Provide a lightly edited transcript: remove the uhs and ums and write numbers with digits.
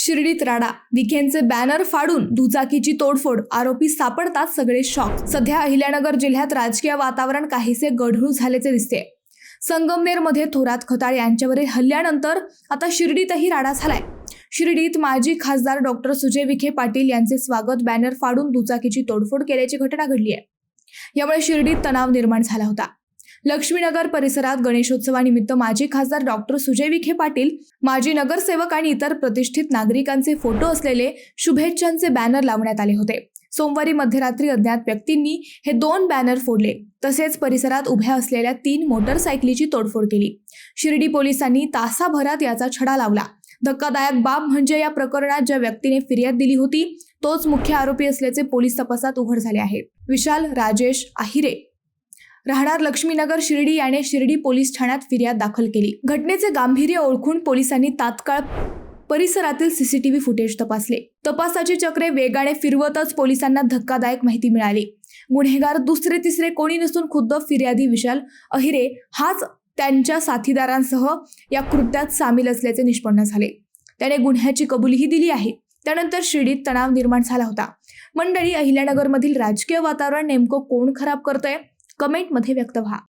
शिर्डीत राडा, विखेंचे बॅनर फाडून दुचाकीची तोडफोड, आरोपी सापडतात सगळे शॉक. सध्या अहिल्यानगर जिल्ह्यात राजकीय वातावरण काहीसे गढूळ झाल्याचे दिसते. संगमनेरमध्ये थोरात खताळ यांच्यावरील हल्ल्यानंतर आता शिर्डीतही राडा झालाय. शिर्डीत माजी खासदार डॉक्टर सुजय विखे पाटील यांचे स्वागत बॅनर फाडून दुचाकीची तोडफोड केल्याची घटना घडली आहे. यामुळे शिर्डीत तणाव निर्माण झाला होता. लक्ष्मीनगर परिसरात गणेशोत्सवानिमित्त माजी खासदार डॉक्टर सुजय विखे पाटील, माजी नगरसेवक आणि इतर प्रतिष्ठित नागरिकांचे फोटो असलेले शुभेच्छांचे बॅनर लावण्यात आले होते. सोमवारी मध्यरात्री अज्ञात व्यक्तींनी हे 2 बॅनर फोडले. तसेच परिसरात उभ्या असलेल्या 3 मोटरसायकलीची तोडफोड केली. शिर्डी पोलिसांनी तासाभरात याचा छडा लावला. धक्कादायक बाब म्हणजे या प्रकरणात ज्या व्यक्तीने फिर्याद दिली होती तोच मुख्य आरोपी असल्याचे पोलीस तपासात उघड झाले आहे. विशाल राजेश आहिरे, राहणार लक्ष्मीनगर, शिर्डी याने शिर्डी पोलीस ठाण्यात फिर्याद दाखल केली. घटनेचे गांभीर्य ओळखून पोलिसांनी तात्काळ परिसरातील सीसीटीव्ही फुटेज तपासले. तपासाची चक्रे वेगाने फिरवतच पोलिसांना धक्कादायक माहिती मिळाली. गुन्हेगार दुसरे तिसरे कोणी नसून खुद्द फिर्यादी विशाल आहिरे हाच त्यांच्या साथीदारांसह या कृत्यात सामील असल्याचे निष्पन्न झाले. त्याने गुन्ह्याची कबुलीही दिली आहे. त्यानंतर शिर्डीत तणाव निर्माण झाला होता. मंडळी, अहिल्यानगरमधील राजकीय वातावरण नेमकं कोण खराब करतंय? कमेंटमध्ये व्यक्त व्हा.